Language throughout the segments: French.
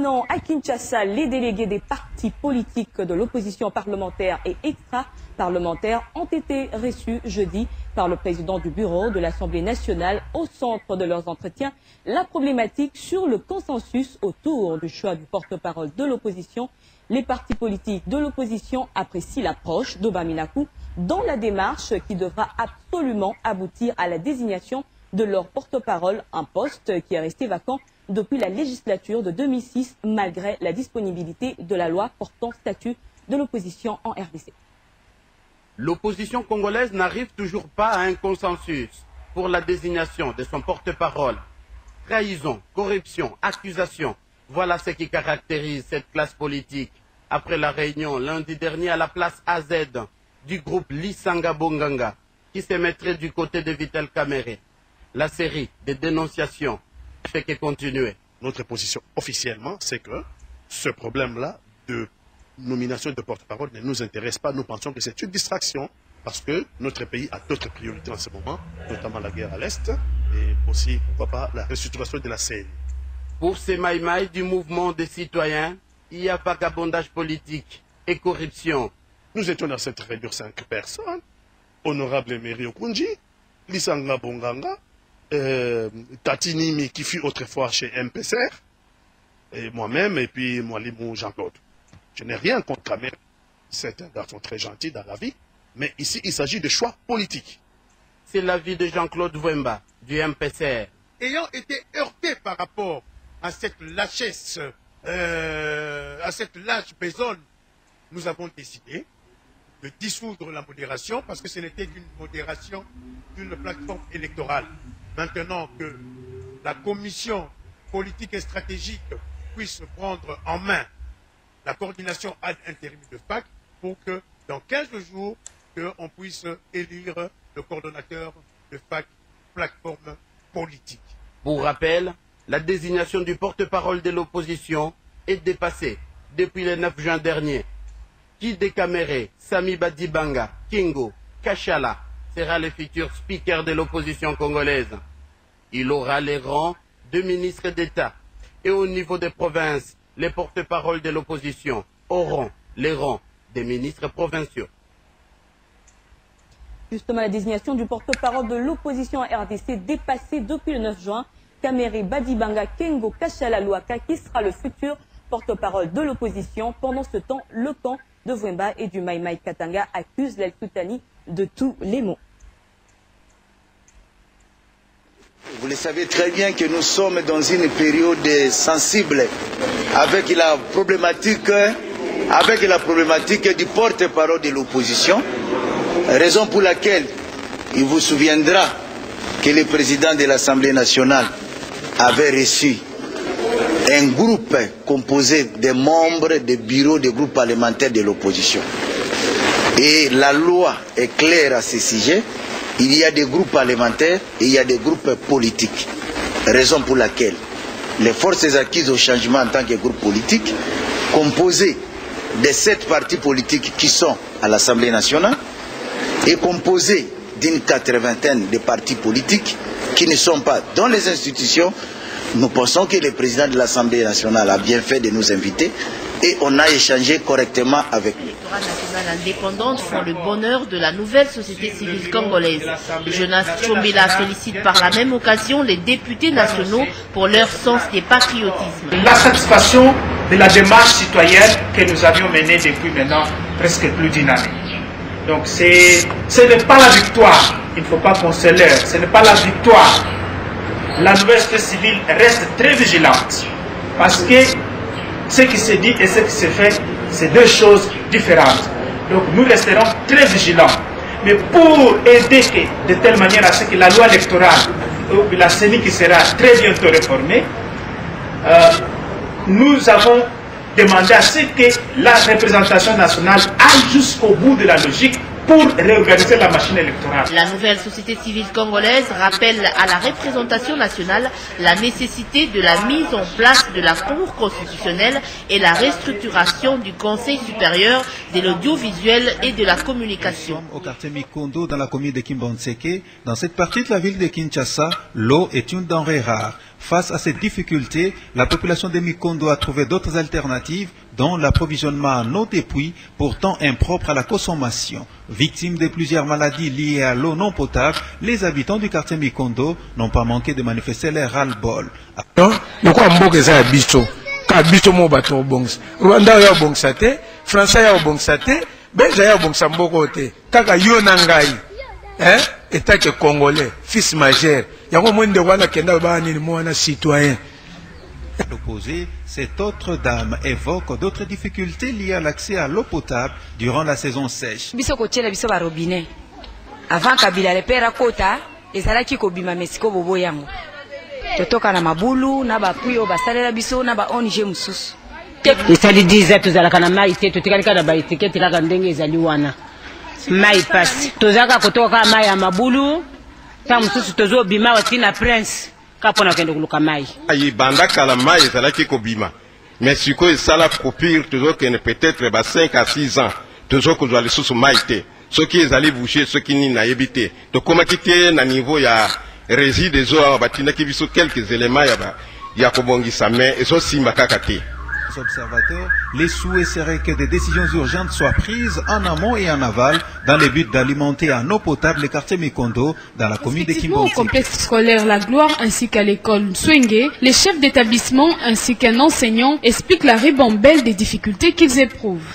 Maintenant, à Kinshasa, les délégués des partis politiques de l'opposition parlementaire et extra-parlementaire ont été reçus jeudi par le président du bureau de l'Assemblée nationale. Au centre de leurs entretiens, la problématique sur le consensus autour du choix du porte-parole de l'opposition. Les partis politiques de l'opposition apprécient l'approche d'Obaminakou dans la démarche qui devra absolument aboutir à la désignation de leur porte-parole, un poste qui est resté vacant depuis la législature de 2006, malgré la disponibilité de la loi portant statut de l'opposition en RDC. L'opposition congolaise n'arrive toujours pas à un consensus pour la désignation de son porte-parole. Trahison, corruption, accusation, voilà ce qui caractérise cette classe politique. Après la réunion lundi dernier à la place AZ du groupe Lisanga Bonganga, qui se mettrait du côté de Vital Kamerhe, la série de dénonciations fait que continuer. Notre position officiellement, c'est que ce problème-là de nomination de porte-parole ne nous intéresse pas. Nous pensons que c'est une distraction parce que notre pays a d'autres priorités en ce moment, notamment la guerre à l'Est et aussi, pourquoi pas, la restructuration de la CENI. Pour ces maïmaïs du mouvement des citoyens, il y a vagabondage politique et corruption. Nous étions dans cette réunion 5 personnes. Honorable Emery Okunji, Lisanga Bonganga, Tatinimi qui fut autrefois chez MPCR, et moi-même, et puis Moualimou Jean-Claude. Je n'ai rien contre Kamer, c'est un garçon très gentil dans la vie, mais ici il s'agit de choix politiques. C'est l'avis de Jean-Claude Vwemba, du MPCR. Ayant été heurté par rapport à cette lâchesse, à cette lâche besogne, nous avons décidé de dissoudre la modération parce que ce n'était qu'une modération d'une plateforme électorale. Maintenant que la commission politique et stratégique puisse prendre en main la coordination ad interim de FAC pour que dans 15 jours, on puisse élire le coordonnateur de FAC plateforme politique. Pour rappel, la désignation du porte-parole de l'opposition est dépassée depuis le 9 juin dernier. Kide Kamerhe, Sami Badibanga, Kingo, Kachala sera le futur speaker de l'opposition congolaise. Il aura les rangs de ministre d'État. Et au niveau des provinces, les porte-paroles de l'opposition auront les rangs des ministres provinciaux. Justement, la désignation du porte-parole de l'opposition en RDC dépassée depuis le 9 juin. Kamerhe, Badibanga, Kengo, Kachala, Louaka, qui sera le futur porte-parole de l'opposition. Pendant ce temps, le camp de Vwemba et du Maïmaï Katanga accuse l'El-Koutani de tous les maux. Vous le savez très bien que nous sommes dans une période sensible avec la problématique du porte-parole de l'opposition, raison pour laquelle il vous souviendra que le président de l'Assemblée nationale avait reçu un groupe composé des membres des bureaux des groupes parlementaires de l'opposition. Et la loi est claire à ce sujet. Il y a des groupes parlementaires et il y a des groupes politiques. Raison pour laquelle les forces acquises au changement en tant que groupe politique, composés de 7 partis politiques qui sont à l'Assemblée nationale, et composés d'une 80aine de partis politiques qui ne sont pas dans les institutions, nous pensons que le président de l'Assemblée nationale a bien fait de nous inviter et on a échangé correctement avec lui. L'électorat national indépendante font le bonheur de la nouvelle société civile congolaise. Jonas Chombela félicite par la même occasion les députés nationaux pour leur sens des patriotisme. La satisfaction de la démarche citoyenne que nous avions menée depuis maintenant presque plus d'une année. Donc ce n'est pas la victoire, il ne faut pas qu'on se leurre, ce n'est pas la victoire. La nouvelle société civile reste très vigilante parce que ce qui se dit et ce qui se fait, c'est deux choses différentes. Donc nous resterons très vigilants. Mais pour aider de telle manière à ce que la loi électorale, ou la CENI qui sera très bientôt réformée, nous avons demandé à ce que la représentation nationale aille jusqu'au bout de la logique pour réorganiser la machine électorale. La nouvelle société civile congolaise rappelle à la représentation nationale la nécessité de la mise en place de la Cour constitutionnelle et la restructuration du Conseil supérieur de l'audiovisuel et de la communication. Au quartier Mikondo, dans la commune de Kimbonseke, dans cette partie de la ville de Kinshasa, l'eau est une denrée rare. Face à ces difficultés, la population de Mikondo a trouvé d'autres alternatives, dont l'approvisionnement en eau des puits, pourtant impropre à la consommation. Victimes de plusieurs maladies liées à l'eau non potable, les habitants du quartier Mikondo n'ont pas manqué de manifester leur ras-le-bol. Rwanda ya bongsa te, Français ya bongsa te, Belgique ya bongsa mboko te. Kaka yo nangai, état que congolais, fils majeur. Yango mwende wana kenda bani ni mwana citoyen. À l'opposé, cette autre dame évoque d'autres difficultés liées à l'accès à l'eau potable durant la saison sèche. Biso kotiela biso ba robinet. Avant Kabila le père kota, ezalaki kobima mesiko bobo yango. Totoka na mabulu na bapuyo basalela biso na ba ONG mususu. Esali 10 tozalaka na mai te totikalika na ba etikete la ndenge ezali wana. Mai passe. Tozaka kotoka mai ya mabulu. Ta mususu tozo bima watina prince. Kapona kende kuluka mai. Ayi banda kala mai ezalaki kobima. Mais siko esala propire tozo kene peut-être ba 5 à 6 ans. Tozo kozwa lisusu mai te. Soki ezali boucher soki ni na yebite. To komaki te na niveau ya résidus des eaux batina ki biso quelques éléments ya kobongisa mais ezo simba kaka te. Observateurs, les souhaits seraient que des décisions urgentes soient prises en amont et en aval dans le but d'alimenter en eau potable les quartiers Mikondo dans la commune de Kimbonzi. Au complexe scolaire La Gloire ainsi qu'à l'école Swenge, les chefs d'établissement ainsi qu'un enseignant expliquent la ribambelle des difficultés qu'ils éprouvent.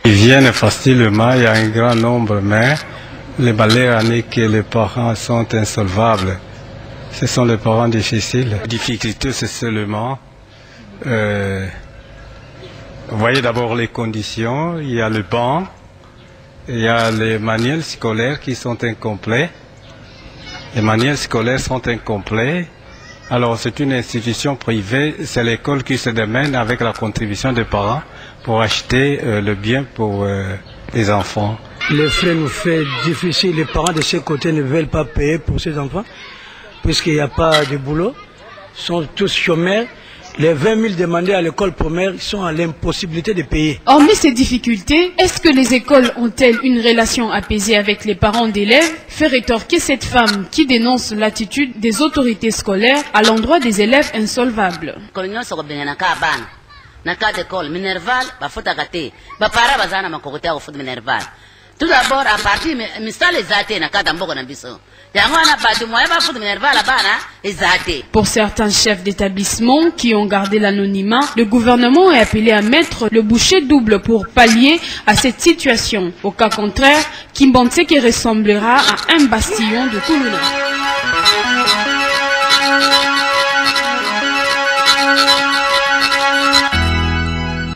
Ils viennent facilement, il y a un grand nombre, mais les balais années que les parents sont insolvables. Ce sont les parents difficiles. La difficulté, c'est seulement... vous voyez d'abord les conditions, il y a le banc, il y a les manuels scolaires qui sont incomplets. Les manuels scolaires sont incomplets. Alors c'est une institution privée, c'est l'école qui se démène avec la contribution des parents pour acheter le bien pour les enfants. Les frais nous fait difficile, les parents de ce côté ne veulent pas payer pour ces enfants, puisqu'il n'y a pas de boulot, ils sont tous chômeurs. Les 20 000 demandés à l'école primaire sont à l'impossibilité de payer. Hormis ces difficultés, est-ce que les écoles ont-elles une relation apaisée avec les parents d'élèves? Fait rétorquer cette femme qui dénonce l'attitude des autorités scolaires à l'endroit des élèves insolvables. Tout d'abord, à partir de pour certains chefs d'établissement qui ont gardé l'anonymat, le gouvernement est appelé à mettre le boucher double pour pallier à cette situation. Au cas contraire, Kimbonzi ressemblera à un bastion de Koulouna.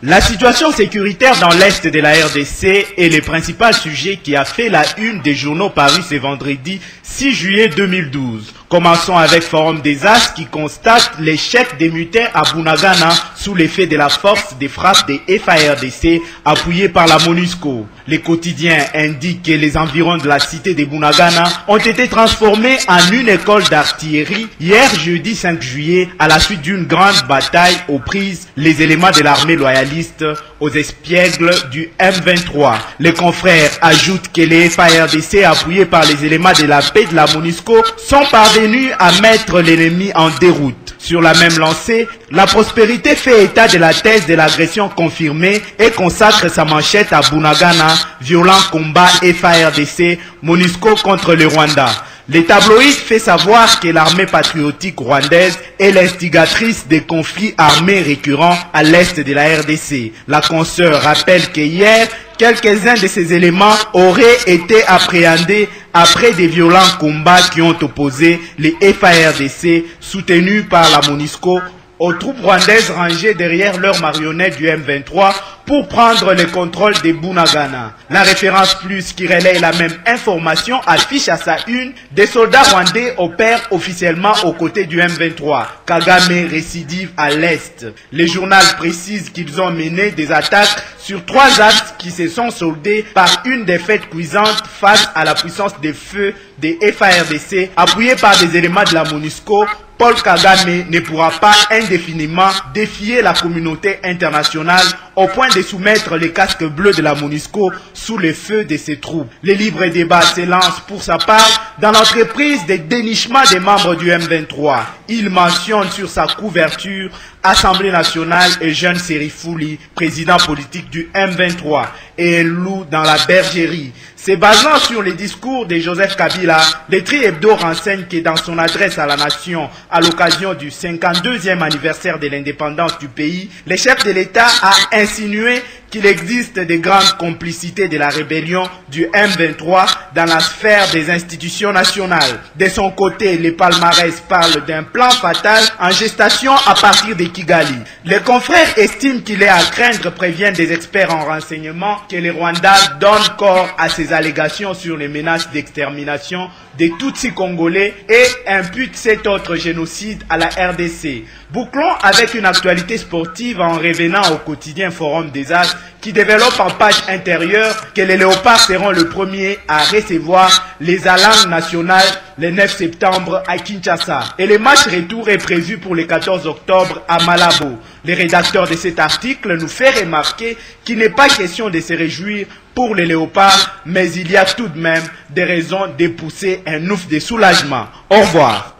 La situation sécuritaire dans l'Est de la RDC est le principal sujet qui a fait la une des journaux parus ce vendredi 6 juillet 2012. Commençons avec Forum des As qui constate l'échec des mutins à Bunagana sous l'effet de la force des frappes des FARDC appuyées par la MONUSCO. Les quotidiens indiquent que les environs de la cité de Bunagana ont été transformés en une école d'artillerie hier jeudi 5 juillet à la suite d'une grande bataille aux prises les éléments de l'armée loyaliste aux espiègles du M23. Les confrères ajoutent que les FARDC appuyés par les éléments de la paix de la MONUSCO sont parvenus à mettre l'ennemi en déroute. Sur la même lancée, la prospérité fait état de la thèse de l'agression confirmée et consacre sa manchette à Bunagana, violent combat FARDC, MONUSCO contre le Rwanda. Les tabloïds fait savoir que l'armée patriotique rwandaise est l'instigatrice des conflits armés récurrents à l'est de la RDC. La consoeur rappelle que hier, quelques-uns de ces éléments auraient été appréhendés après des violents combats qui ont opposé les FARDC soutenus par la MONUSCO aux troupes rwandaises rangées derrière leurs marionnettes du M23 pour prendre le contrôle des Bunagana. La référence plus qui relaie la même information affiche à sa une des soldats rwandais opèrent officiellement aux côtés du M23. Kagame récidive à l'Est. Les journaux précisent qu'ils ont mené des attaques sur 3 axes qui se sont soldés par une défaite cuisante face à la puissance des feux des FARDC appuyés par des éléments de la MONUSCO Paul Kagame ne pourra pas indéfiniment défier la communauté internationale au point de soumettre les casques bleus de la MONUSCO sous le feu de ses troupes. Le libre débat s'élance pour sa part dans l'entreprise de dénichement des membres du M23. Il mentionne sur sa couverture Assemblée nationale et Jeune Serifouli, président politique du M23, et un loup dans la bergerie. Se basant sur les discours de Joseph Kabila, le Tri Hebdo renseigne que dans son adresse à la nation, à l'occasion du 52e anniversaire de l'indépendance du pays, le chef de l'État a insinué qu'il existe de grandes complicités de la rébellion du M23 dans la sphère des institutions nationales. De son côté, le palmarès parle d'un plan fatal en gestation à partir de Kigali. Les confrères estiment qu'il est à craindre, préviennent des experts en renseignement, que le Rwanda donne corps à ces allégations sur les menaces d'extermination des Tutsis congolais et impute cet autre génocide à la RDC. Bouclons avec une actualité sportive en revenant au quotidien Forum des As qui développe en page intérieure que les Léopards seront le premier à recevoir les Alangues nationales le 9 septembre à Kinshasa. Et le match retour est prévu pour le 14 octobre à Malabo. Le rédacteur de cet article nous fait remarquer qu'il n'est pas question de se réjouir pour les Léopards, mais il y a tout de même des raisons de pousser un ouf de soulagement. Au revoir.